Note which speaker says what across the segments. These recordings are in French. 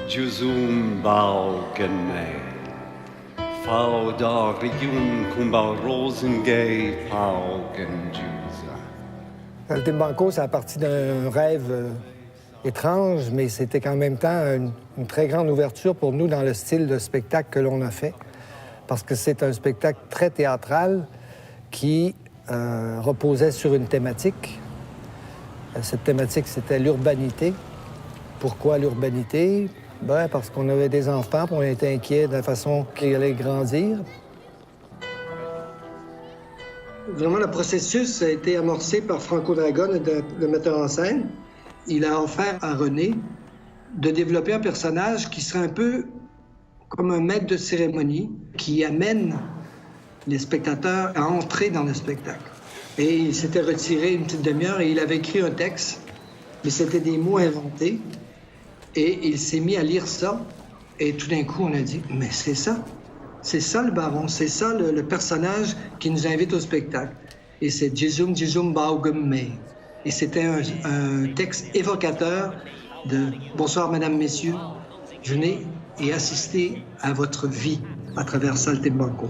Speaker 1: Juzum Baugenme, Fau da Region Kumba Rosengay Paugenjusa.
Speaker 2: Saltimbanco, ça a parti d'un rêve étrange, mais c'était en même temps une très grande ouverture pour nous dans le style de spectacle que l'on a fait. Parce que c'est un spectacle très théâtral qui reposait sur une thématique. Cette thématique, c'était l'urbanité. Pourquoi l'urbanité? Ben, parce qu'on avait des enfants, puis on était inquiets de la façon qu'ils allaient grandir. Vraiment, le processus a été amorcé par Franco Dragone, le metteur en scène. Il a offert à René de développer un personnage qui serait un peu comme un maître de cérémonie, qui amène les spectateurs à entrer dans le spectacle. Et il s'était retiré une petite demi-heure et il avait écrit un texte, mais c'était des mots inventés. Et il s'est mis à lire ça, et tout d'un coup, on a dit, mais c'est ça le baron, c'est ça le personnage qui nous invite au spectacle. Et c'est Jizum Jizum Baugum May. Et c'était un texte évocateur de « Bonsoir, mesdames, messieurs, venez et assistez à votre vie à travers Saltimbanco ».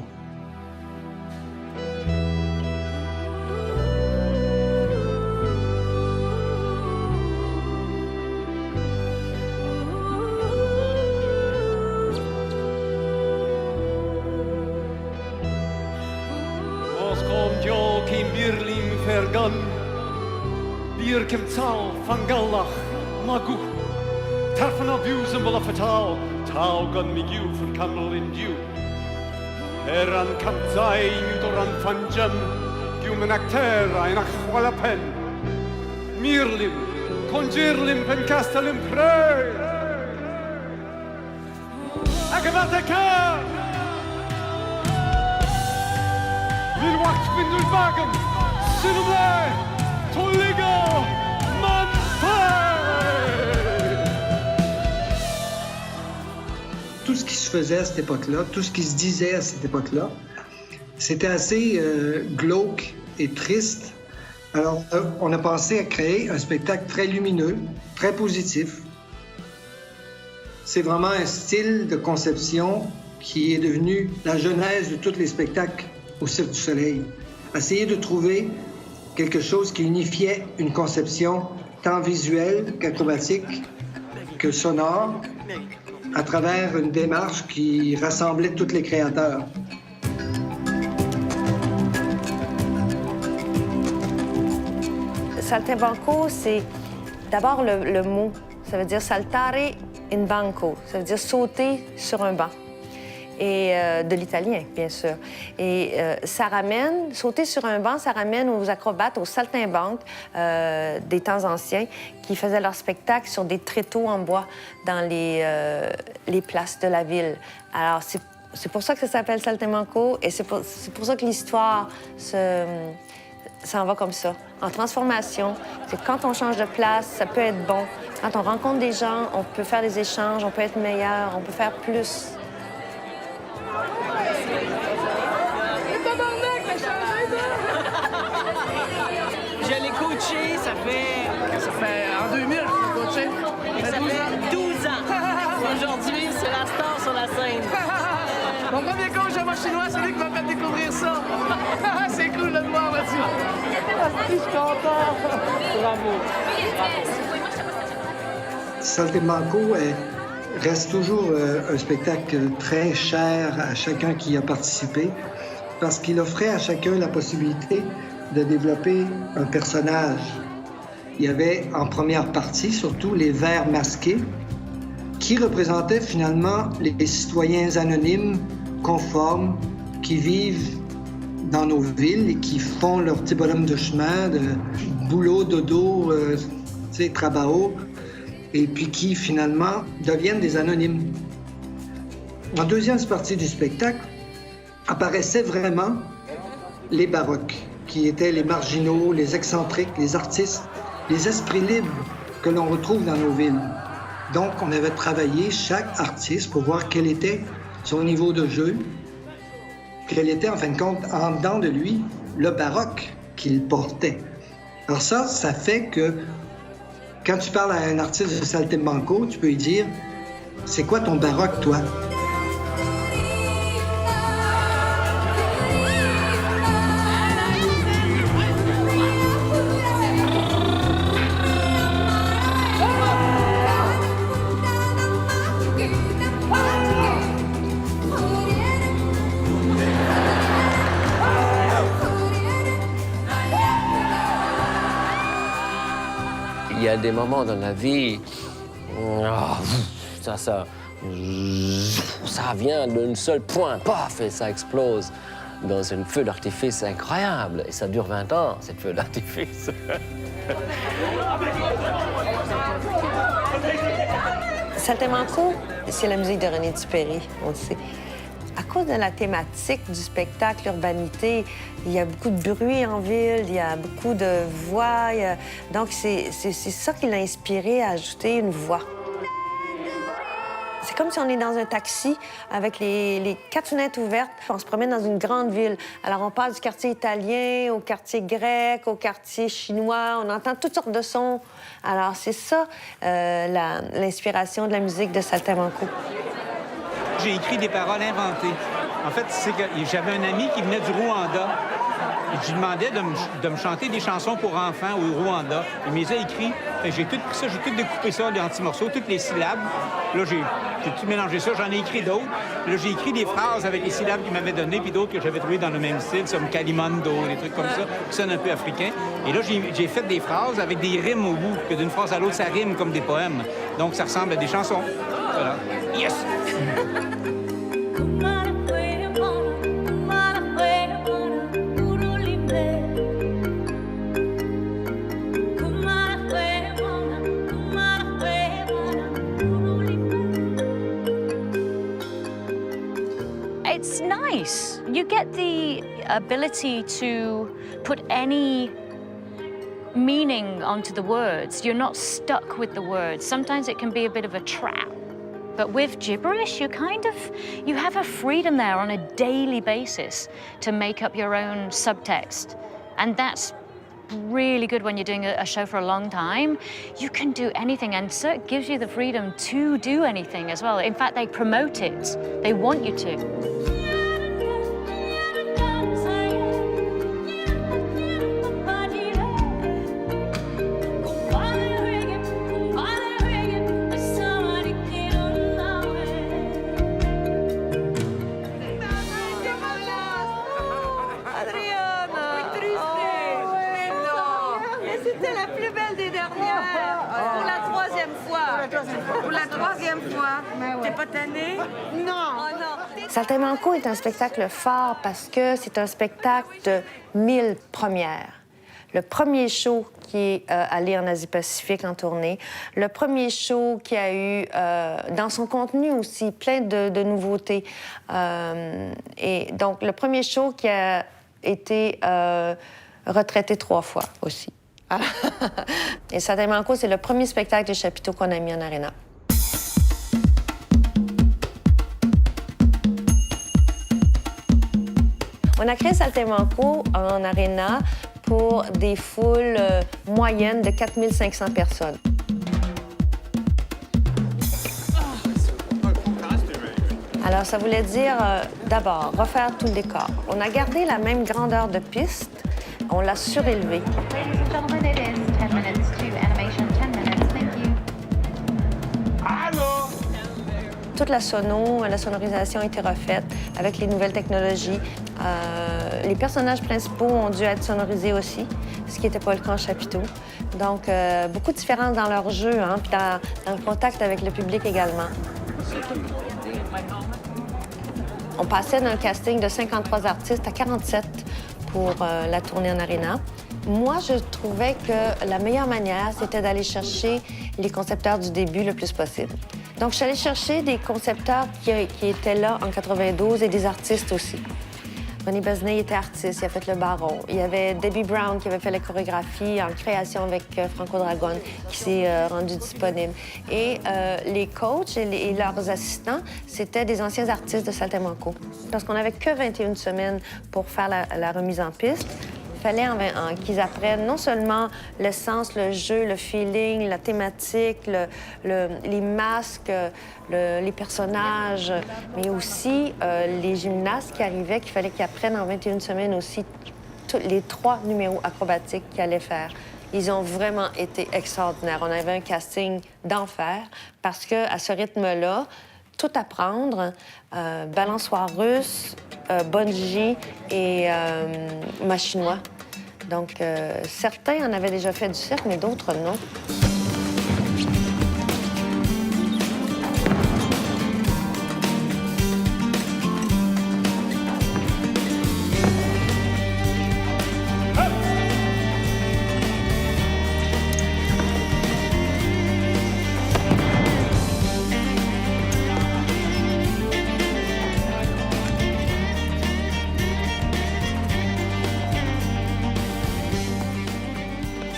Speaker 1: Bir Kimtal, Fangallach, Magu, Tarfan of Views and Balafatal, Tau Gun Migu from Candle in Dew. Eran Kamzai, Udoran Fanjam, Human Acter, Einach Walapen, Mirlim, Conjirlim, Pencastelim Prey, Agavataka, Lilwach Bindulbagan, Silver. Tout ce qui se faisait à cette époque-là, tout ce qui se disait à cette époque-là, c'était assez glauque et triste. Alors, on a pensé à créer un spectacle très lumineux, très positif. C'est vraiment un style de conception qui est devenu la genèse de tous les spectacles au Cirque du Soleil. Essayer de trouver quelque chose qui unifiait une conception tant visuelle qu'acrobatique que sonore à travers une démarche qui rassemblait tous les créateurs.
Speaker 3: Saltimbanco, c'est d'abord le mot. Ça veut dire saltare in banco. Ça veut dire sauter sur un banc. Et de l'italien, bien sûr. Et ça ramène, sauter sur un banc, ça ramène aux acrobates, aux saltimbanques des temps anciens qui faisaient leur spectacle sur des tréteaux en bois dans les places de la ville. Alors, c'est pour ça que ça s'appelle Saltimbanco et c'est pour ça que l'histoire s'en va comme ça, en transformation. C'est quand on change de place, ça peut être bon. Quand on rencontre des gens, on peut faire des échanges, on peut être meilleur, on peut faire plus.
Speaker 4: Je l'ai coaché, ça fait en 2000, je l'ai coaché. Ça fait 12 ans. Aujourd'hui, c'est la star sur la scène. Mon premier coach de moi chinois, c'est lui qui m'a fait découvrir ça. C'est cool de le voir, Mathieu. Je suis content. Bravo.
Speaker 2: Saltimbanco reste toujours un spectacle très cher à chacun qui y a participé parce qu'il offrait à chacun la possibilité de développer un personnage.
Speaker 1: il y avait en première partie surtout les Verts masqués qui représentaient finalement les citoyens anonymes, conformes, qui vivent dans nos villes et qui font leur petit bonhomme de chemin, de boulot, dodo, travaux, et puis qui finalement deviennent des anonymes. En deuxième partie du spectacle, apparaissaient vraiment les baroques, qui étaient les marginaux, les excentriques, les artistes, les esprits libres que l'on retrouve dans nos villes. Donc, on avait travaillé chaque artiste pour voir quel était son niveau de jeu, quel était, en fin de compte, en dedans de lui, le baroque qu'il portait. Alors ça fait que quand tu parles à un artiste de Saltimbanco, tu peux lui dire « C'est quoi ton baroque, toi? »
Speaker 5: Il y a des moments dans la vie, ça vient d'un seul point, paf, et ça explose dans un feu d'artifice incroyable. Et ça dure 20 ans, cette feu d'artifice.
Speaker 3: Saltimbanco, c'est la musique de René Dupéry, on le sait. À cause de la thématique du spectacle, l'urbanité, il y a beaucoup de bruit en ville, il y a beaucoup de voix. Donc, c'est ça qui l'a inspiré à ajouter une voix. C'est comme si on est dans un taxi avec les 4 fenêtres ouvertes. On se promène dans une grande ville. Alors, on passe du quartier italien au quartier grec, au quartier chinois. On entend toutes sortes de sons. Alors, c'est ça l'inspiration de la musique de Saltimbanco.
Speaker 6: J'ai écrit des paroles inventées. En fait, c'est que j'avais un ami qui venait du Rwanda. Et je lui demandais de me chanter des chansons pour enfants au Rwanda. Il me les a écrits. J'ai tout pris ça, j'ai tout découpé ça, les petits morceaux, toutes les syllabes. Là, j'ai tout mélangé ça. J'en ai écrit d'autres. Là, j'ai écrit des phrases avec les syllabes qu'il m'avait données, puis d'autres que j'avais trouvées dans le même style, comme Kalimondo, des trucs comme ça, qui sonnent un peu africains. Et là, j'ai fait des phrases avec des rimes au bout, que d'une phrase à l'autre, ça rime comme des poèmes. Donc, ça ressemble à des chansons. Voilà. Yes!
Speaker 7: It's nice. You get the ability to put any meaning onto the words. You're not stuck with the words. Sometimes it can be a bit of a trap. But with gibberish, you have a freedom there on a daily basis to make up your own subtext. And that's really good when you're doing a show for a long time. You can do anything, and so it gives you the freedom to do anything as well. In fact, they promote it. They want you to.
Speaker 3: C'était la plus belle des dernières. Pour la troisième fois. Pour la troisième fois. T'es pas tannée? Non. Oh, non. Saltimbanco est un spectacle fort parce que c'est un spectacle de 1000 premières. Le premier show qui est allé en Asie-Pacifique en tournée. Le premier show qui a eu, dans son contenu aussi, plein de nouveautés. Et donc, le premier show qui a été retraité 3 fois aussi. Et Saltimbanco, c'est le premier spectacle des chapiteaux qu'on a mis en aréna. On a créé Saltimbanco en aréna pour des foules moyennes de 4500 personnes. Alors, ça voulait dire, d'abord, refaire tout le décor. On a gardé la même grandeur de piste, on l'a surélevé. Toute la sonorisation a été refaite avec les nouvelles technologies. Les personnages principaux ont dû être sonorisés aussi, ce qui n'était pas le cas en chapiteau. Donc, beaucoup de différences dans leur jeu, hein, puis dans le contact avec le public également. On passait d'un casting de 53 artistes à 47 pour la tournée en aréna. Moi, je trouvais que la meilleure manière, c'était d'aller chercher les concepteurs du début le plus possible. Donc, je suis allée chercher des concepteurs qui étaient là en 92 et des artistes aussi. René Besnay était artiste, il a fait Le Baron. Il y avait Debbie Brown qui avait fait la chorégraphie en création avec Franco Dragone, qui s'est rendu disponible. Et les coachs et leurs assistants, c'était des anciens artistes de Saltimbanco. Parce qu'on n'avait que 21 semaines pour faire la remise en piste, il fallait qu'ils apprennent non seulement le sens, le jeu, le feeling, la thématique, les masques, les personnages, mais aussi les gymnastes qui arrivaient, qu'il fallait qu'ils apprennent en 21 semaines aussi les 3 numéros acrobatiques qu'ils allaient faire. Ils ont vraiment été extraordinaires. On avait un casting d'enfer parce qu'à ce rythme-là, tout apprendre, balançoire russe, bungee et machinois. Donc, certains en avaient déjà fait du cirque, mais d'autres non.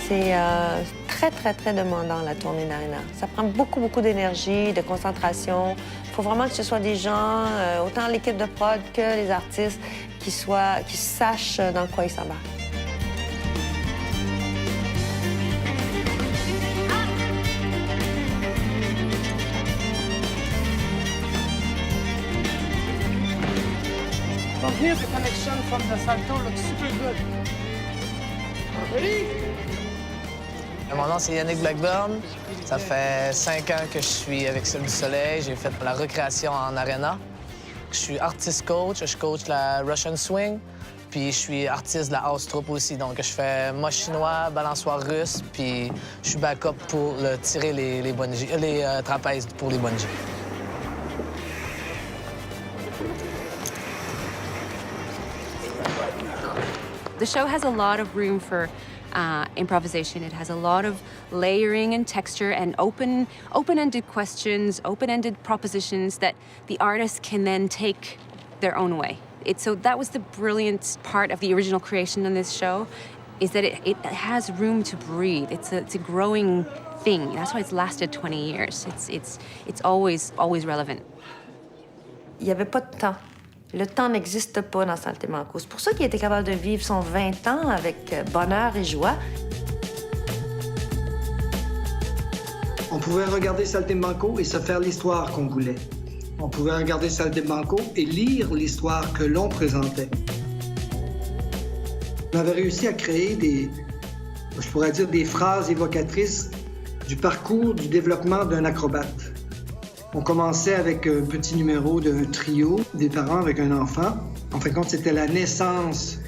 Speaker 3: C'est très, très, très demandant, la tournée d'Arena. Ça prend beaucoup, beaucoup d'énergie, de concentration. Il faut vraiment que ce soit des gens, autant l'équipe de prod que les artistes, qui sachent dans quoi ils s'embarquent.
Speaker 4: From here, the connection from the salto looks super good. Ready?
Speaker 8: Mon nom, c'est Yannick Blackburn. Ça fait 5 ans que je suis avec Cirque du Soleil. J'ai fait la recréation en aréna. Je suis artiste coach. Je coach la Russian Swing. Puis je suis artiste de la house troupe aussi. Donc je fais mâche chinois, balançoire russe. Puis je suis backup pour tirer les trapèzes pour les bungees.
Speaker 9: The show has a lot of room for improvisation. It has a lot of layering and texture and open-ended questions, open-ended propositions that the artists can then take their own way. So that was the brilliant part of the original creation in this show, is that it has room to breathe. It's a growing thing. That's why it's lasted 20 years. It's always relevant.
Speaker 3: Il n'y avait pas de temps. Le temps n'existe pas dans Saltimbanco. C'est pour ça qu'il était capable de vivre son 20 ans avec bonheur et joie.
Speaker 2: On pouvait regarder Saltimbanco et se faire l'histoire qu'on voulait. On pouvait regarder Saltimbanco et lire l'histoire que l'on présentait. On avait réussi à créer je pourrais dire, des phrases évocatrices du parcours du développement d'un acrobate. On commençait avec un petit numéro d'un trio, des parents avec un enfant. En fin de compte, c'était la naissance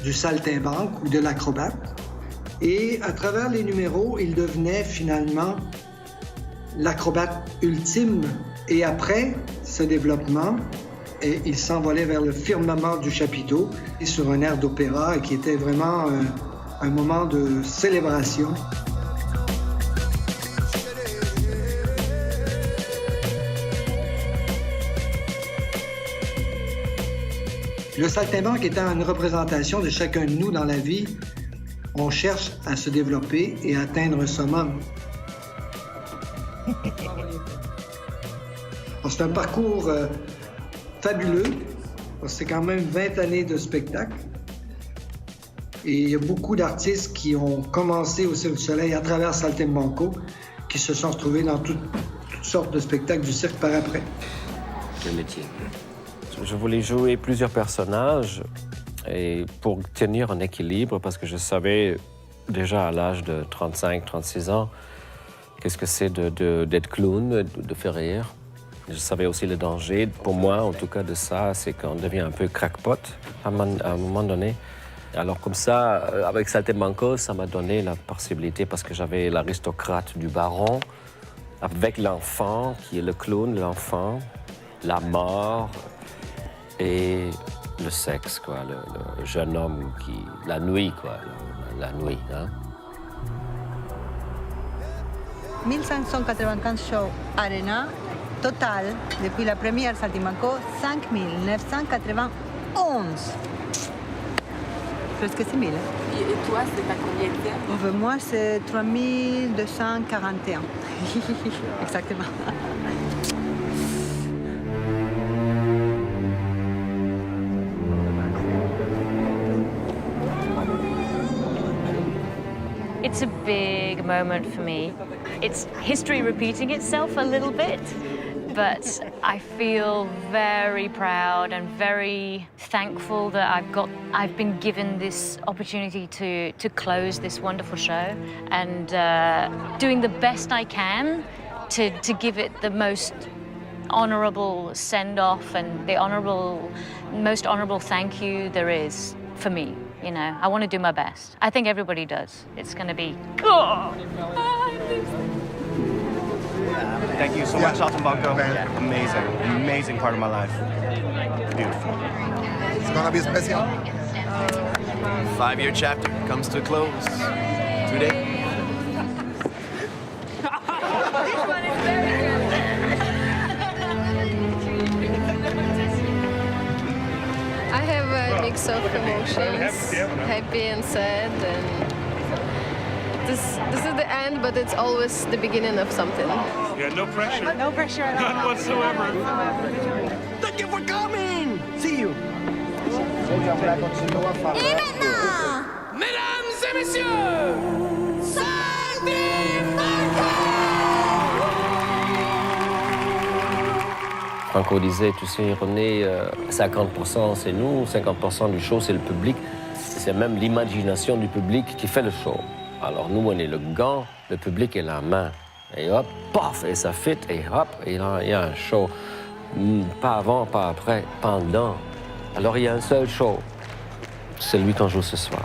Speaker 2: du saltimbanque ou de l'acrobate. Et à travers les numéros, il devenait finalement l'acrobate ultime. Et après ce développement, il s'envolait vers le firmament du chapiteau et sur un air d'opéra et qui était vraiment un moment de célébration. Le saltimbanque étant une représentation de chacun de nous dans la vie, on cherche à se développer et à atteindre un summum. C'est un parcours fabuleux, parce que c'est quand même 20 années de spectacle. Et il y a beaucoup d'artistes qui ont commencé au Cirque du Soleil à travers Saltimbanco, qui se sont retrouvés dans toutes sortes de spectacles du cirque par après.
Speaker 5: Le métier.
Speaker 10: Je voulais jouer plusieurs personnages et pour tenir un équilibre, parce que je savais déjà à l'âge de 35-36 ans qu'est-ce que c'est d'être clown, de faire rire. Je savais aussi le danger, pour moi en tout cas, de ça, c'est qu'on devient un peu crackpot à un moment donné. Alors comme ça, avec Saltimbanco, ça m'a donné la possibilité, parce que j'avais l'aristocrate du baron, avec l'enfant, qui est le clown, l'enfant, la mort et le sexe, quoi, le jeune homme qui... La nuit, quoi, la nuit, hein.
Speaker 11: 1595 shows Arena, total, depuis la première Saltimbanco, 5991. Presque 6 000.
Speaker 9: Et toi, c'est à combien de temps?
Speaker 11: Moi, c'est 3241. Exactement.
Speaker 7: It's a big moment for me. It's history repeating itself a little bit, but I feel very proud and very thankful that I've been given this opportunity to close this wonderful show, and doing the best I can to give it the most honorable send-off and the most honorable thank you there is for me. You know, I want to do my best. I think everybody does. It's going to be cool.
Speaker 12: Thank you so much, Saltimbanco. Amazing, amazing part of my life. Beautiful.
Speaker 13: It's gonna be special.
Speaker 12: 5-year chapter comes to a close today.
Speaker 14: I have a mix of emotions, happy and sad, and this is the end, but it's always the beginning of something.
Speaker 15: Yeah, no pressure.
Speaker 11: No pressure at all.
Speaker 15: None whatsoever.
Speaker 12: Thank you for coming. See you.
Speaker 4: Mesdames et messieurs,
Speaker 5: Franco disait, tu sais, René, 50% c'est nous, 50% du show c'est le public. C'est même l'imagination du public qui fait le show. Alors nous, on est le gant, le public est la main. Et hop, paf, et ça fit, et hop, et là, il y a un show. Pas avant, pas après, pendant. Alors il y a un seul show. C'est lui qu'on joue ce soir.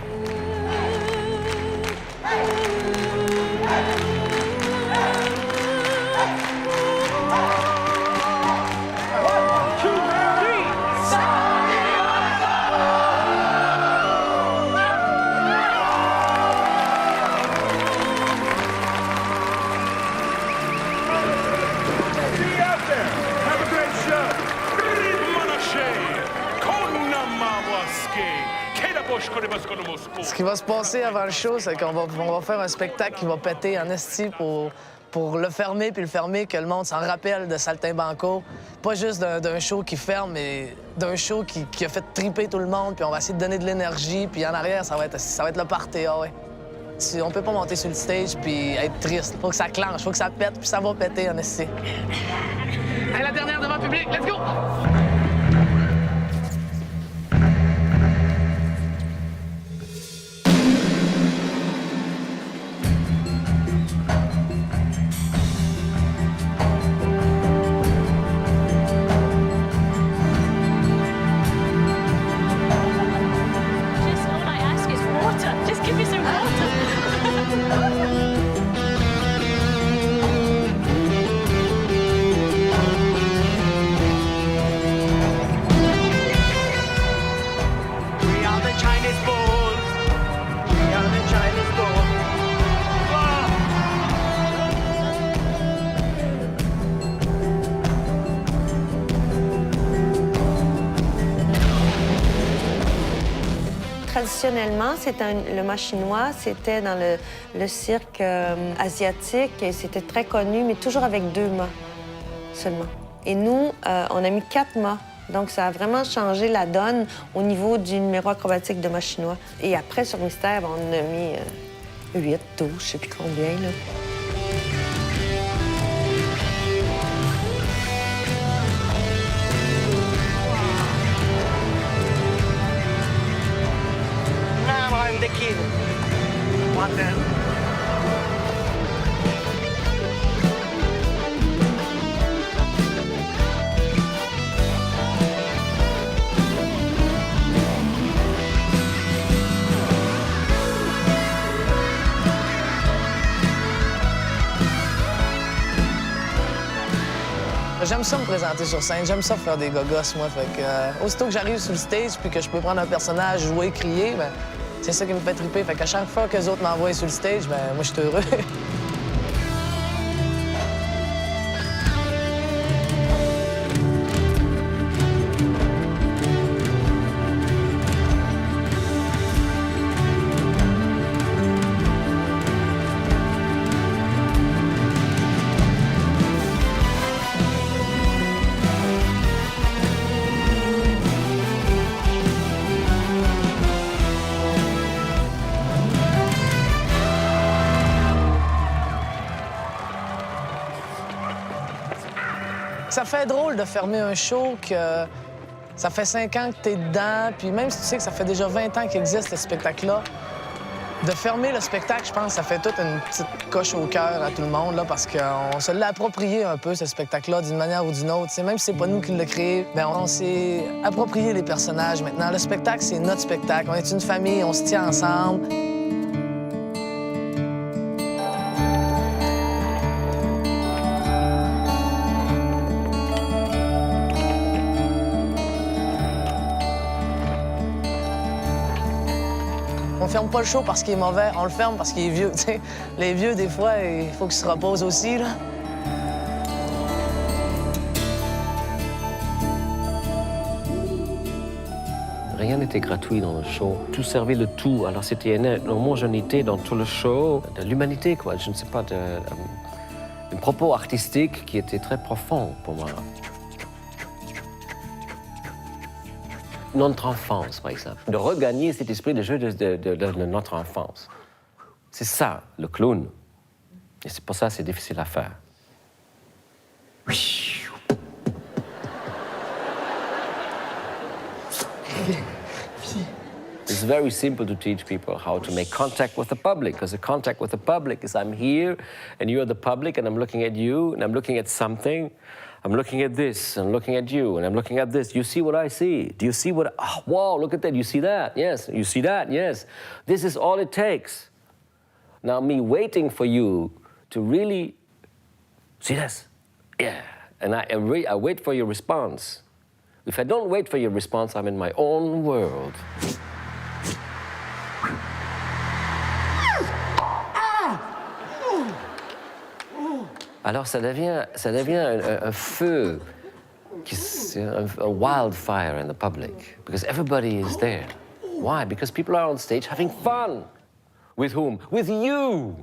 Speaker 8: Ce qui va se passer avant le show, c'est qu'on va faire un spectacle qui va péter en esti pour le fermer, puis le fermer, que le monde s'en rappelle de Saltimbanco. Pas juste d'un show qui ferme, mais d'un show qui a fait triper tout le monde, puis on va essayer de donner de l'énergie, puis en arrière, ça va être le party, ah ouais. On peut pas monter sur le stage puis être triste. Faut que ça clenche, faut que ça pète, puis ça va péter en esti.
Speaker 4: Allez, la dernière devant le public, let's go!
Speaker 3: Traditionnellement, le mât chinois, c'était dans le cirque asiatique et c'était très connu, mais toujours avec 2 mâts seulement. Et nous, on a mis 4 mâts. Donc, ça a vraiment changé la donne au niveau du numéro acrobatique de mât chinois. Et après, sur Mystère, on a mis 8, 12, je sais plus combien, là.
Speaker 4: The kid. Want them?
Speaker 8: J'aime ça me présenter sur scène, j'aime ça faire des gogosses, moi. Fait que, aussitôt que j'arrive sur le stage puis que je peux prendre un personnage, jouer, crier, ben, c'est ça qui me fait triper. Fait qu'à chaque fois que les autres m'envoient sur le stage, ben, moi, je suis heureux. Ça fait drôle de fermer un show que ça fait 5 ans que t'es dedans, puis même si tu sais que ça fait déjà 20 ans qu'il existe, ce spectacle-là, de fermer le spectacle, je pense que ça fait toute une petite coche au cœur à tout le monde, là, parce qu'on se l'a approprié un peu, ce spectacle-là, d'une manière ou d'une autre. T'sais, même si c'est pas nous qui l'a créé, bien, on s'est approprié les personnages maintenant. Le spectacle, c'est notre spectacle. On est une famille, on se tient ensemble. On ferme pas le show parce qu'il est mauvais, on le ferme parce qu'il est vieux. T'sais. Les vieux, des fois, il faut qu'ils se reposent aussi, là.
Speaker 5: Rien n'était gratuit dans le show. Tout servait le tout. Alors c'était une homogénéité dans tout le show, de l'humanité, quoi. Je ne sais pas, un propos artistique qui était très profond pour moi. Notre enfance, par exemple. De regagner cet esprit de jeu de notre enfance. C'est ça, le clown. Et c'est pour ça que c'est difficile à faire. It's very simple to teach people how to make contact with the public, because the contact with the public is I'm here, and you're the public, and I'm looking at you, and I'm looking at something. I'm looking at this, I'm looking at you, and I'm looking at this. You see what I see? Do you see what... Oh, wow, look at that. You see that? Yes. You see that? Yes. This is all it takes. Now, me waiting for you to really... See this? Yeah. And I wait for your response. If I don't wait for your response, I'm in my own world. Alors ça devient un feu, a wildfire in the public, because everybody is there. Why? Because people are on stage having fun. With whom? With you!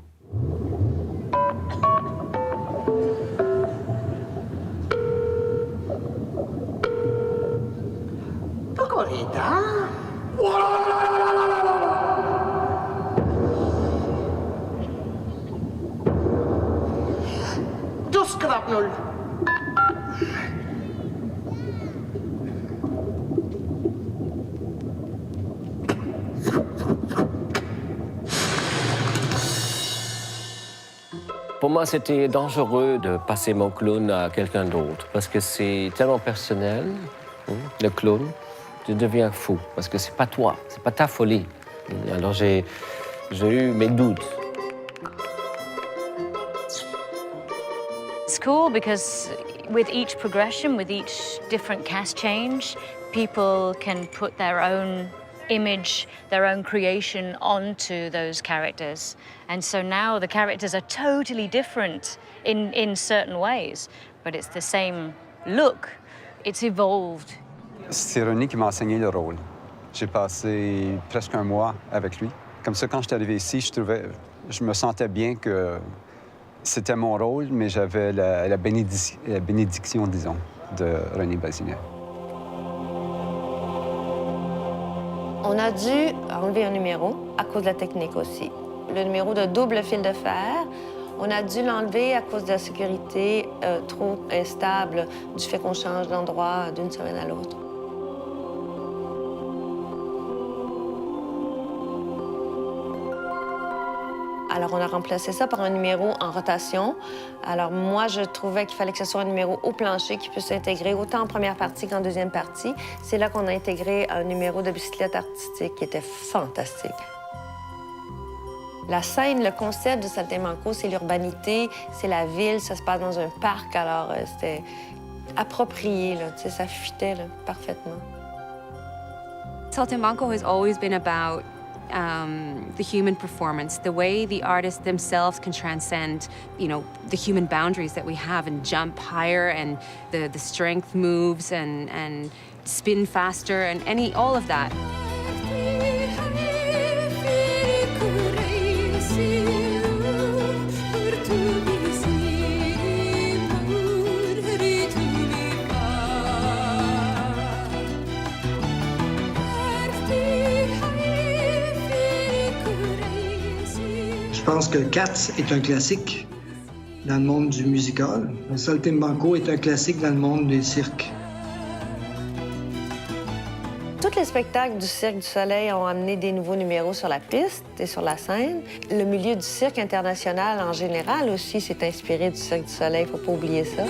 Speaker 5: Pour moi, c'était dangereux de passer mon clown à quelqu'un d'autre, parce que c'est tellement personnel, le clown. Tu deviens fou, parce que c'est pas toi, c'est pas ta folie. Alors j'ai eu mes doutes.
Speaker 7: It's cool because with each progression, with each different cast change, people can put their own image, their own creation onto those characters. And so now the characters are totally different in certain ways, but it's the same look. It's evolved.
Speaker 16: C'est René qui m'a enseigné le rôle. J'ai passé presque un mois avec lui. Comme ça, quand je suis arrivé ici, je me sentais bien que c'était mon rôle, mais j'avais la bénédiction, disons, de René Bazinet.
Speaker 3: On a dû enlever un numéro à cause de la technique aussi. Le numéro de double fil de fer, on a dû l'enlever à cause de la sécurité trop instable du fait qu'on change d'endroit d'une semaine à l'autre. Alors, on a remplacé ça par un numéro en rotation. Alors, moi, je trouvais qu'il fallait que ce soit un numéro au plancher qui puisse s'intégrer autant en première partie qu'en deuxième partie. C'est là qu'on a intégré un numéro de bicyclette artistique qui était fantastique. La scène, le concept de Saltimbanco, c'est l'urbanité, c'est la ville, ça se passe dans un parc. Alors, c'était approprié, là, tu sais, ça fitait là, parfaitement.
Speaker 9: Saltimbanco has always been about the human performance, the way the artists themselves can transcend, the human boundaries that we have and jump higher, and the strength moves and spin faster and all of that.
Speaker 1: Je pense que Cats est un classique dans le monde du musical. Saltimbanco est un classique dans le monde des cirques.
Speaker 3: Tous les spectacles du Cirque du Soleil ont amené des nouveaux numéros sur la piste et sur la scène. Le milieu du cirque international en général aussi s'est inspiré du Cirque du Soleil, faut pas oublier ça.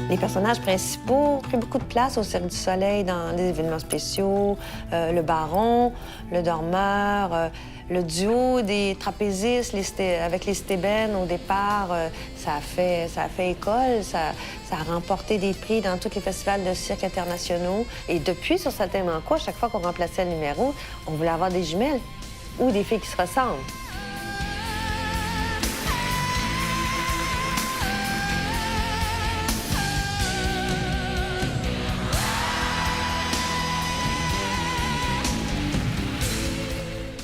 Speaker 3: Les personnages principaux ont pris beaucoup de place au Cirque du Soleil dans les événements spéciaux. Le baron, le dormeur, le duo des trapézistes avec les stébènes au départ, ça a fait école, ça a remporté des prix dans tous les festivals de cirque internationaux. Et depuis, sur Saltimbanco, à chaque fois qu'on remplaçait le numéro, on voulait avoir des jumelles ou des filles qui se ressemblent.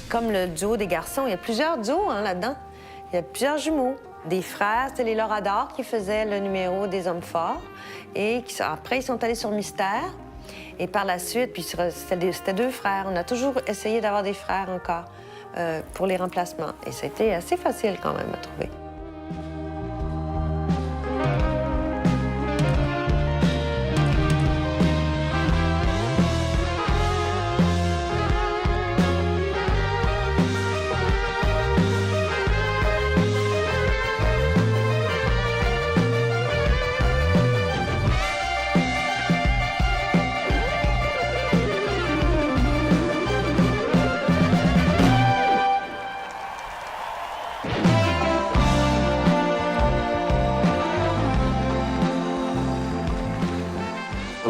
Speaker 3: Comme le duo des garçons, il y a plusieurs duos là-dedans. Il y a plusieurs jumeaux. Des frères, c'était les Lorador qui faisaient le numéro des hommes forts. Et après, ils sont allés sur Mystère. Et par la suite, puis c'était deux frères. On a toujours essayé d'avoir des frères encore pour les remplacements. Et c'était assez facile quand même à trouver.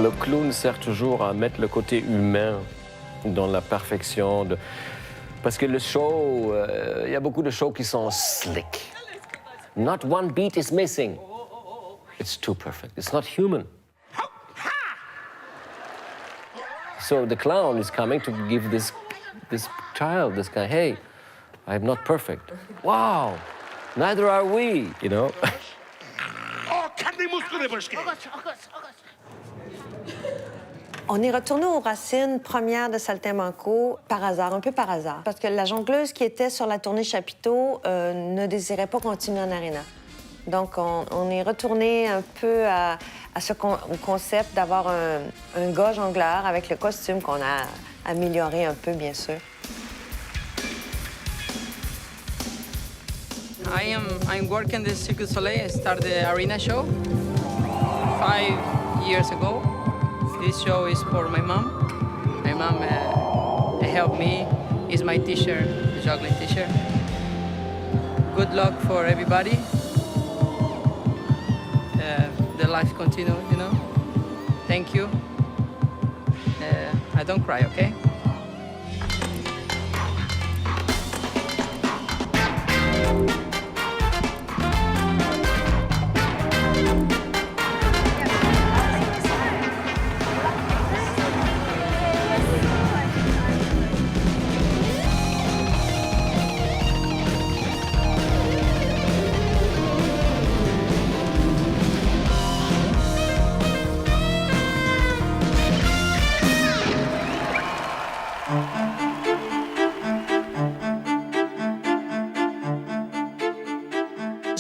Speaker 5: Le clown sert toujours à mettre le côté humain dans la perfection. Parce que le show, il y a beaucoup de shows qui sont slick. Not one beat is missing. It's too perfect. It's not human. So the clown is coming to give this child, this guy, hey, I'm not perfect. Wow, neither are we, you know?
Speaker 3: On est retourné aux racines premières de Saltimbanco par hasard, un peu par hasard. Parce que la jongleuse qui était sur la tournée Chapiteau ne désirait pas continuer en aréna. Donc, on est retourné un peu au concept d'avoir un gars jongleur avec le costume qu'on a amélioré un peu, bien sûr.
Speaker 17: I'm working the Cirque du Soleil. I started the arena show 5 years ago. This show is for my mom. My mom helped me. Is my teacher, the juggling teacher. Good luck for everybody. The life continues, you know. Thank you. I don't cry, okay?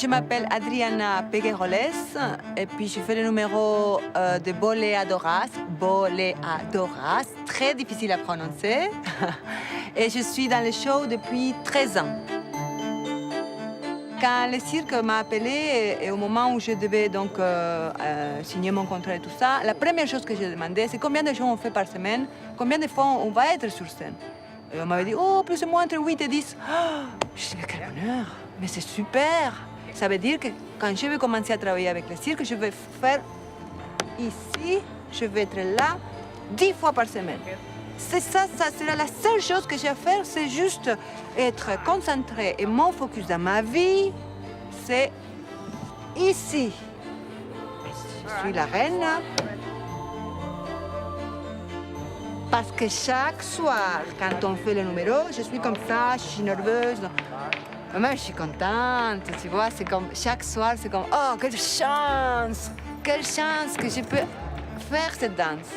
Speaker 11: Je m'appelle Adriana Pegueroles et puis je fais le numéro de Boleadoras. Boleadoras, très difficile à prononcer. Et je suis dans le show depuis 13 ans. Quand le cirque m'a appelée et au moment où je devais donc signer mon contrat et tout ça, la première chose que j'ai demandé, c'est combien de shows on fait par semaine, combien de fois on va être sur scène. Et on m'avait dit, oh, plus ou moins entre 8 et 10. Oh, je dis, mais quel bonheur, mais c'est super. Ça veut dire que quand je vais commencer à travailler avec le cirque, je vais faire ici, je vais être là 10 fois par semaine. C'est ça sera la seule chose que j'ai à faire, c'est juste être concentré. Et mon focus dans ma vie, c'est ici. Je suis la reine. Parce que chaque soir, quand on fait le numéro, je suis comme ça, je suis nerveuse. Mais même je suis contente, tu vois, c'est comme chaque soir, c'est comme oh, quelle chance que je peux faire cette danse.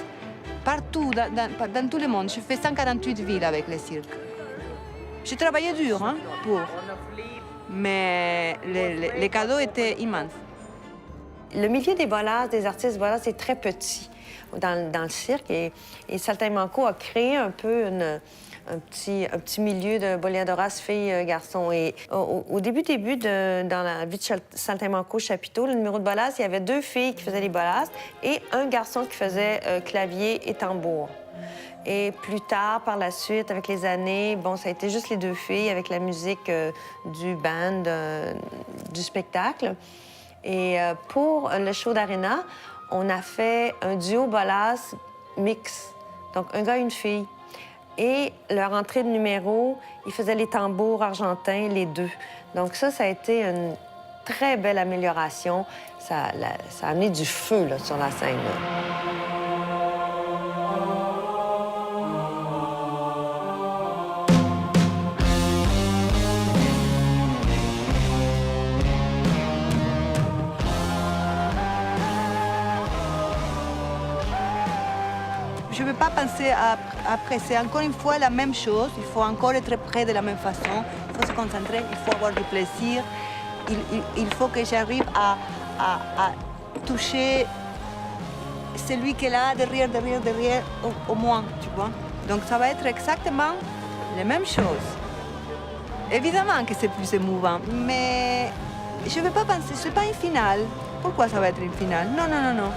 Speaker 11: Partout, dans tout le monde. Je fais 148 villes avec le cirque. J'ai travaillé dur pour. Mais les cadeaux étaient immenses.
Speaker 3: Le milieu des bolas, des artistes bolas, c'est très petit dans le cirque. Et Saltimbanco a créé un peu un petit milieu de boleadoras filles, garçons. Et au début, dans la vie de Saltimbanco Chapiteau, le numéro de bolas, il y avait 2 filles qui faisaient les bolas et un garçon qui faisait clavier et tambour. Et plus tard, par la suite, avec les années, bon, ça a été juste les 2 filles avec la musique du band, du spectacle. Et pour le show d'Arena, on a fait un duo bolas mix. Donc, un gars et une fille. Et leur entrée de numéro, ils faisaient les tambours argentins, les 2. Donc ça a été une très belle amélioration. Ça a amené du feu là, sur la scène.
Speaker 11: Je ne veux pas penser après. C'est encore une fois la même chose. Il faut encore être près de la même façon. Il faut se concentrer, il faut avoir du plaisir. Il faut que j'arrive à toucher celui qui est là, derrière, au moins, tu vois. Donc ça va être exactement la même chose. Évidemment que c'est plus émouvant, mais je ne veux pas penser, ce n'est pas une finale. Pourquoi ça va être une finale? Non, non, non, non.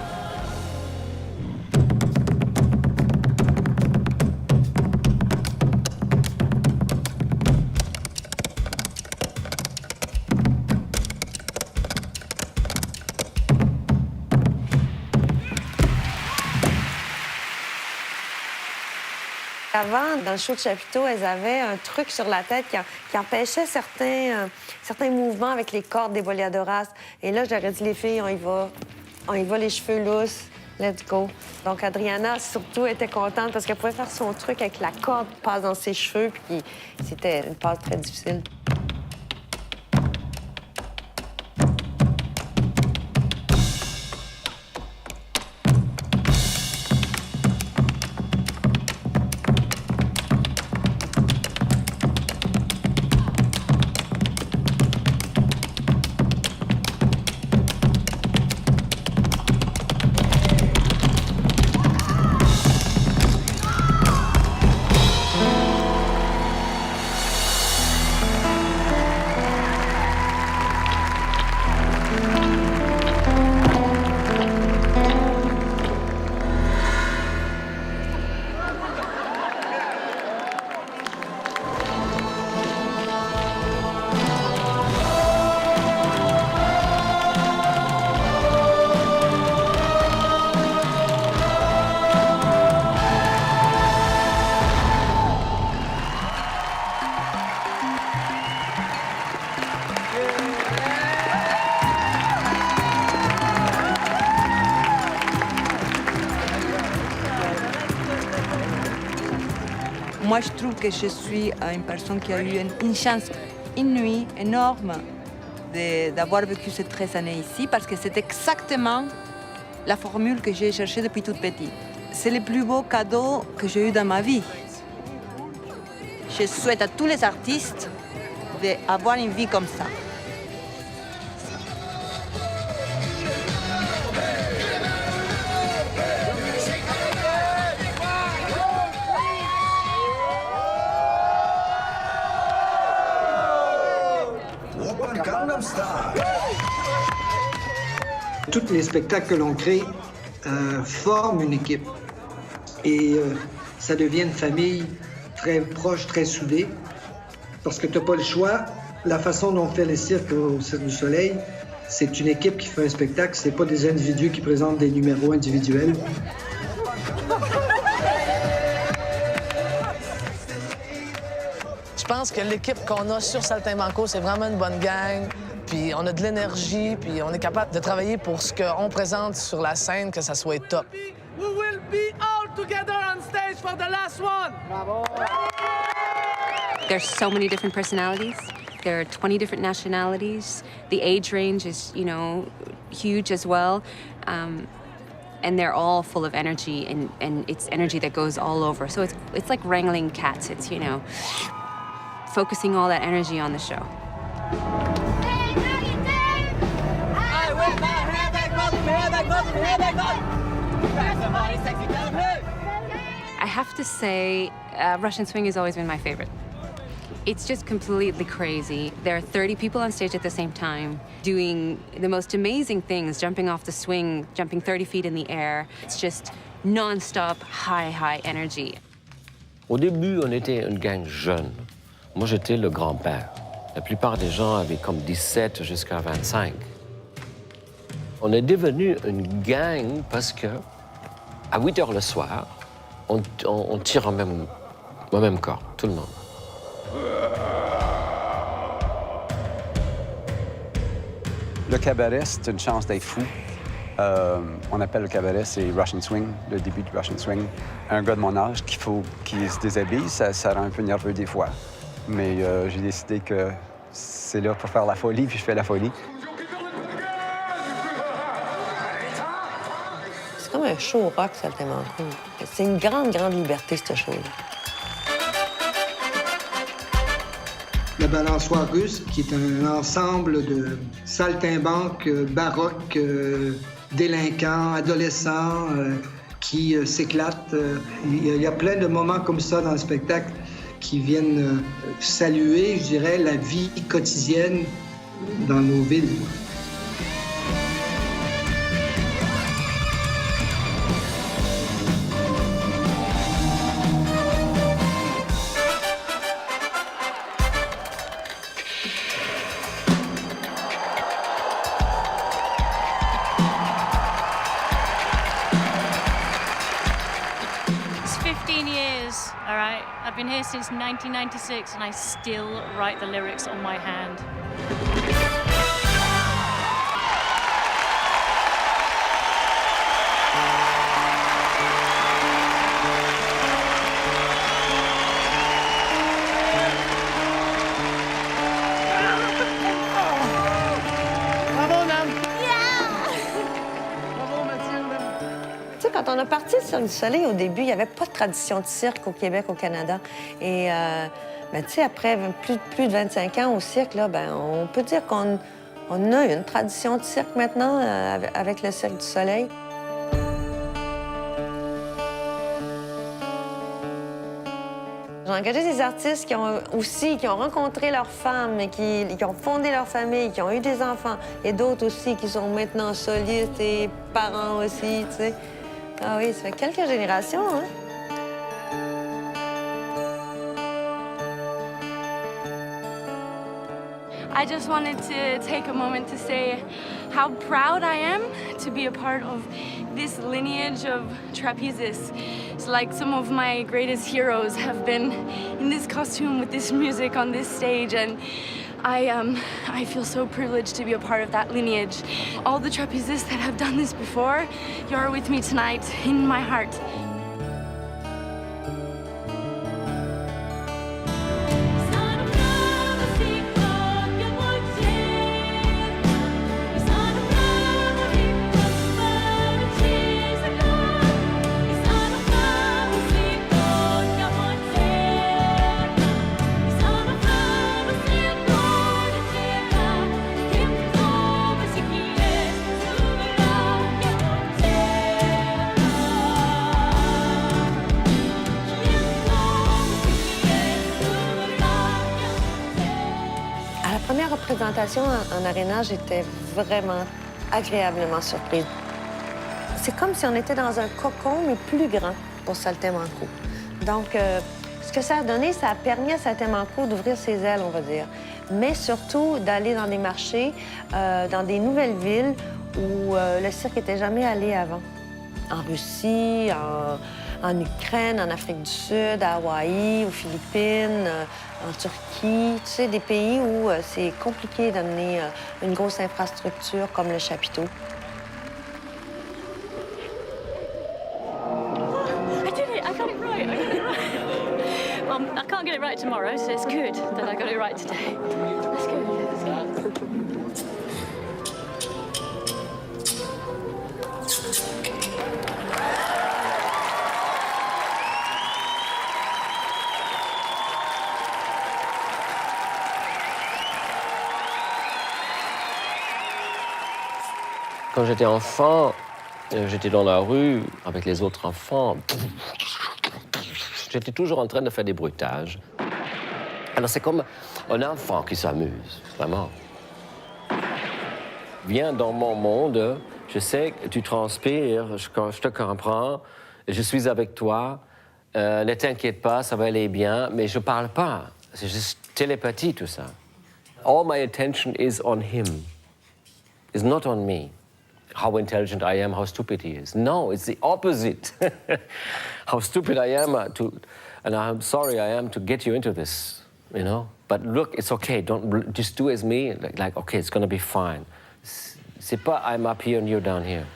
Speaker 3: Avant, dans le show de Chapiteau, elles avaient un truc sur la tête qui empêchait certains mouvements avec les cordes des boleadoras. Et là, j'aurais dit, les filles, on y va les cheveux lousses, let's go. Donc, Adriana, surtout, était contente parce qu'elle pouvait faire son truc avec la corde qui passe dans ses cheveux, puis c'était une passe très difficile.
Speaker 11: Moi, je trouve que je suis une personne qui a eu une chance inouïe, énorme, d'avoir vécu ces 13 années ici, parce que c'est exactement la formule que j'ai cherchée depuis toute petite. C'est le plus beau cadeau que j'ai eu dans ma vie. Je souhaite à tous les artistes d'avoir une vie comme ça.
Speaker 2: Tous les spectacles que l'on crée forment une équipe. Et ça devient une famille
Speaker 1: très proche, très soudée, parce que tu n'as pas le choix. La façon dont on fait les cirques au Cirque du Soleil, c'est une équipe qui fait un spectacle, c'est pas des individus qui présentent des numéros individuels.
Speaker 8: Je pense que l'équipe qu'on a sur Saltimbanco, c'est vraiment une bonne gang. Puis on a de l'énergie, puis on est capable de travailler pour ce qu'on présente sur la scène, que ça soit top.
Speaker 4: We will be all together on stage for the last one. Bravo.
Speaker 9: There's so many different personalities. There are 20 different nationalities. The age range is, you know, huge as well. And they're all full of energy, and it's energy that goes all over. So it's like wrangling cats. It's, you know, focusing all that energy on the show. I have to say, Russian Swing has always been my favorite. It's just completely crazy. There are 30 people on stage at the same time doing the most amazing things, jumping off the swing, jumping 30 feet in the air. It's just non-stop, high energy.
Speaker 5: Au début, on était une gang jeune. Moi, j'étais le grand-père. La plupart des gens avaient comme 17 jusqu'à 25. On est devenu une gang parce que, à 8 heures le soir, on tire au même corps, tout le monde.
Speaker 16: Le cabaret, c'est une chance d'être fou. On appelle le cabaret, c'est Russian Swing, le début du Russian Swing. Un gars de mon âge qu'il se déshabille, ça rend un peu nerveux des fois. Mais j'ai décidé que c'est là pour faire la folie, puis je fais la folie.
Speaker 3: C'est comme un show rock, Saltimbanco. C'est une grande liberté, ce show-là.
Speaker 1: Le balançoire russe, qui est un ensemble de saltimbanques baroques, délinquants, adolescents, qui s'éclatent. Il y a plein de moments comme ça dans le spectacle qui viennent saluer, je dirais, la vie quotidienne dans nos villes.
Speaker 7: I've been here since 1996 and I still write the lyrics on my hand.
Speaker 3: Quand on a parti le Cirque du Soleil, au début, il n'y avait pas de tradition de cirque au Québec, au Canada. Et tu sais, après plus de 25 ans au cirque, là, on peut dire qu'on a une tradition de cirque maintenant avec le Cirque du Soleil. J'ai engagé des artistes qui ont rencontré leurs femmes, qui ont fondé leur famille, qui ont eu des enfants, et d'autres aussi qui sont maintenant solistes et parents aussi, tu sais. Ah oui, ça fait quelques générations, hein?
Speaker 18: I just wanted to take a moment to say how proud I am to be a part of this lineage of trapezes. It's like some of my greatest heroes have been in this costume with this music on this stage, and I feel so privileged to be a part of that lineage. All the trapezes that have done this before, you're with me tonight in my heart.
Speaker 3: Présentation en aréna, j'étais vraiment agréablement surprise. C'est comme si on était dans un cocon, mais plus grand pour Saltimbanco. Donc, Ce que ça a donné, ça a permis à Saint-Amancourt d'ouvrir ses ailes, on va dire. Mais surtout d'aller dans des marchés, dans des nouvelles villes où le cirque n'était jamais allé avant. En Russie, en Ukraine, en Afrique du Sud, à Hawaï, aux Philippines, en Turquie. Tu sais, des pays où c'est compliqué d'amener une grosse infrastructure comme le chapiteau.
Speaker 7: I can't get it right tomorrow, so it's good that I got it right today. That's good. That's good.
Speaker 5: Quand j'étais enfant, j'étais dans la rue avec les autres enfants. J'étais toujours en train de faire des bruitages. Alors c'est comme un enfant qui s'amuse, vraiment. Viens dans mon monde, je sais que tu transpires, je te comprends, je suis avec toi, ne t'inquiète pas, ça va aller bien, mais je parle pas, c'est juste télépathie tout ça. All my attention is on him, it's not on me. How intelligent I am, how stupid he is. No, it's the opposite. How stupid I am and I'm sorry I am to get you into this, you know? But look, it's okay, don't just do as me, like okay, it's gonna be fine. C'est pas I'm up here and you're down here.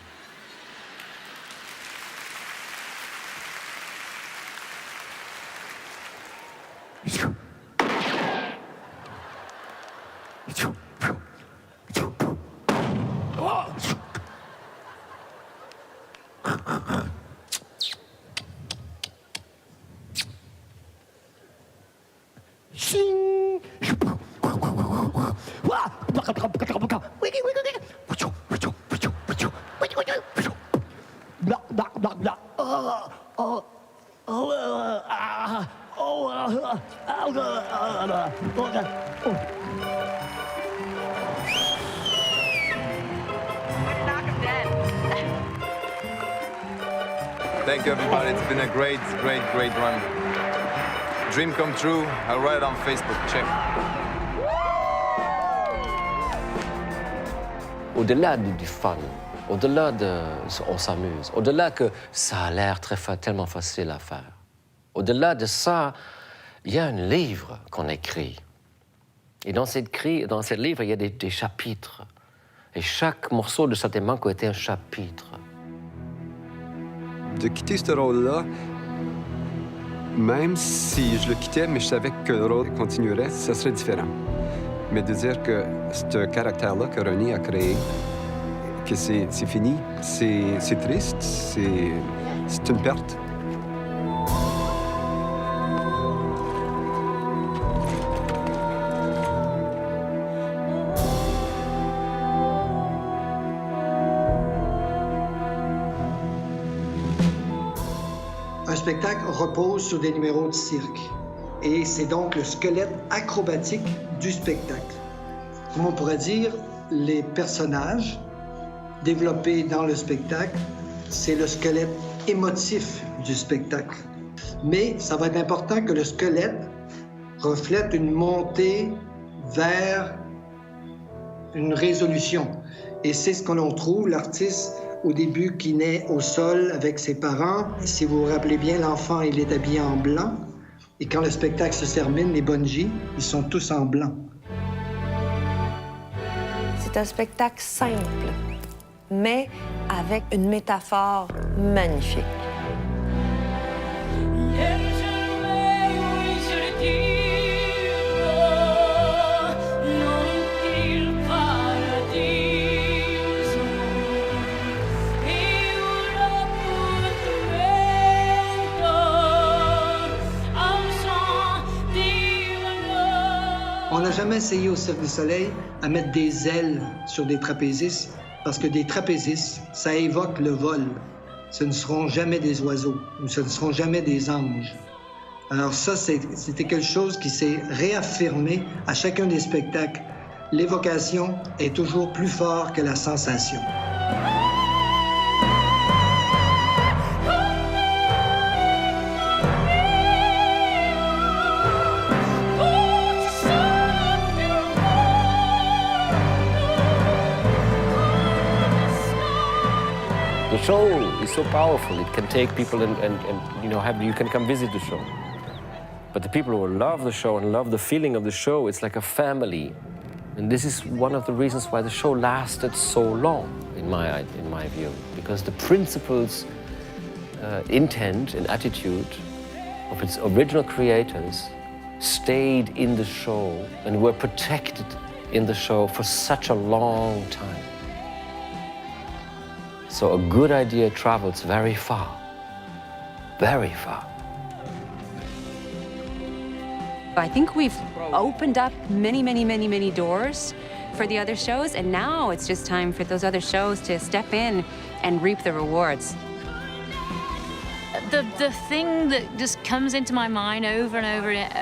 Speaker 13: Thank you, everybody. It's been a great run. Dream come true. I'll write it on Facebook. Check.
Speaker 5: Au-delà du fun, au-delà de on s'amuse, au-delà que ça a l'air tellement facile à faire, au-delà de ça, il y a un livre qu'on écrit. Et dans ce livre, il y a des chapitres. Et chaque morceau de Saint-Amancourt était un chapitre.
Speaker 16: De quitter ce rôle-là, même si je le quittais, mais je savais que le rôle continuerait, ça serait différent. Mais de dire que ce caractère-là que René a créé, que c'est fini, c'est triste, c'est une perte.
Speaker 2: Un spectacle repose sur des numéros de cirque. Et c'est donc le squelette acrobatique du spectacle. Comme on pourrait dire, les personnages développés dans le spectacle, c'est le squelette émotif du spectacle. Mais ça va être important que le squelette reflète une montée vers une résolution. Et c'est ce que l'on trouve, l'artiste, au début, qui naît au sol avec ses parents. Si vous vous rappelez bien, l'enfant, il est habillé en blanc. Et quand le spectacle se termine, les bungees, ils sont tous en blanc.
Speaker 3: C'est un spectacle simple, mais avec une métaphore magnifique.
Speaker 2: On n'a jamais essayé au Cirque du Soleil à mettre des ailes sur des trapézistes, parce que des trapézistes, ça évoque le vol. Ce ne seront jamais des oiseaux, ou ce ne seront jamais des anges. Alors ça, c'était quelque chose qui s'est réaffirmé à chacun des spectacles. L'évocation est toujours plus forte que la sensation.
Speaker 5: The show is so powerful. It can take people and you can come visit the show. But the people who love the show and love the feeling of the show, it's like a family. And this is one of the reasons why the show lasted so long, in my view, because the principles, intent and attitude of its original creators stayed in the show and were protected in the show for such a long time. So a good idea travels very far, very far.
Speaker 9: I think we've opened up many doors for the other shows, and now it's just time for those other shows to step in and reap the rewards.
Speaker 7: The thing that just comes into my mind over and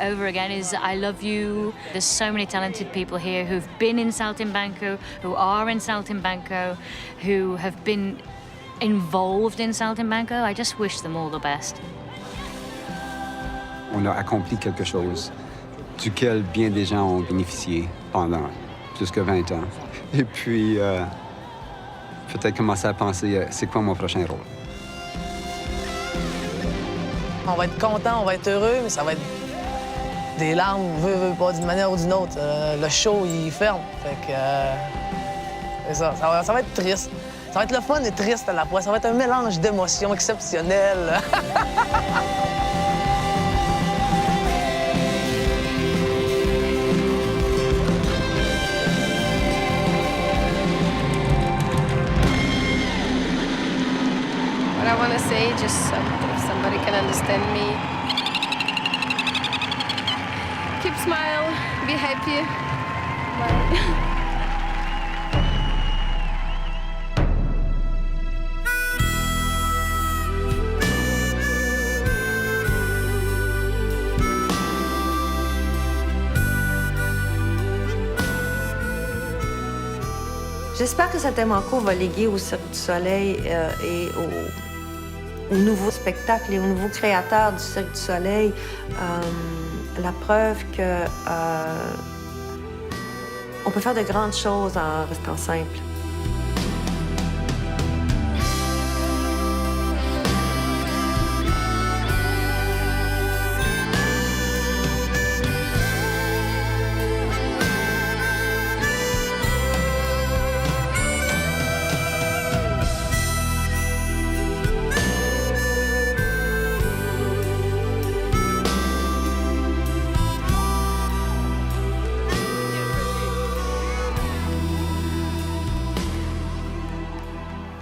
Speaker 7: over again is I love you. There's so many talented people here who've been in Saltimbanco, who are in Saltimbanco, who have been involved in Saltimbanco. I just wish them all the best.
Speaker 16: On a accompli quelque chose duquel bien des gens ont bénéficié pendant plus que 20 ans. Et puis, peut-être commencer à penser, c'est quoi mon prochain rôle?
Speaker 8: On va être content, on va être heureux, mais ça va être des larmes, veut pas, d'une manière ou d'une autre. Le show, il ferme. Fait que, c'est ça. Ça va être triste. Ça va être le fun et triste à la fois. Ça va être un mélange d'émotions exceptionnelles.
Speaker 14: What I want to say, just if somebody can understand me, keep smile, be happy. Bye.
Speaker 3: J'espère que Saltimbanco va léguer au Cirque du Soleil et aux nouveaux spectacles et aux nouveaux créateurs du Cirque du Soleil la preuve que on peut faire de grandes choses en restant simple.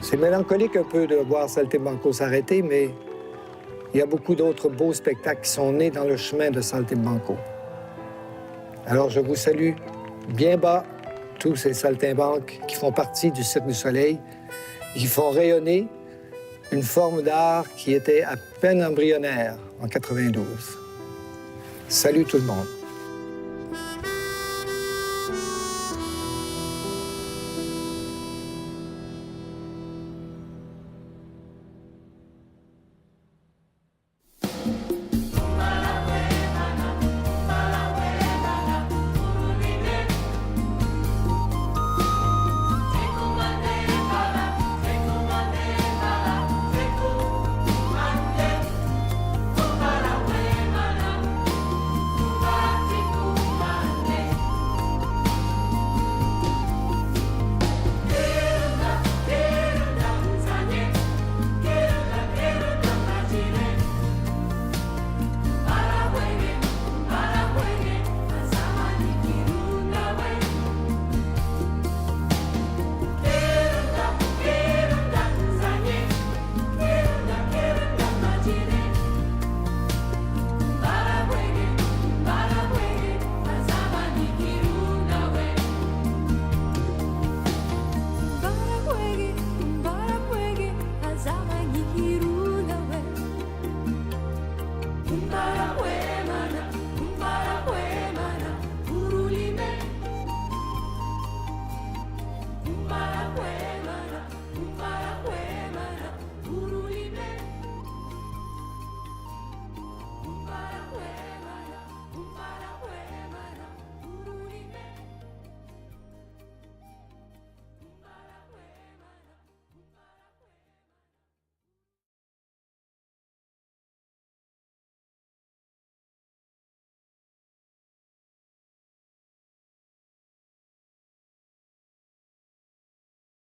Speaker 2: C'est mélancolique un peu de voir Saltimbanco s'arrêter, mais il y a beaucoup d'autres beaux spectacles qui sont nés dans le chemin de Saltimbanco. Alors, je vous salue bien bas tous ces saltimbanques qui font partie du Cirque du Soleil et qui font rayonner une forme d'art qui était à peine embryonnaire en 92. Salut tout le monde.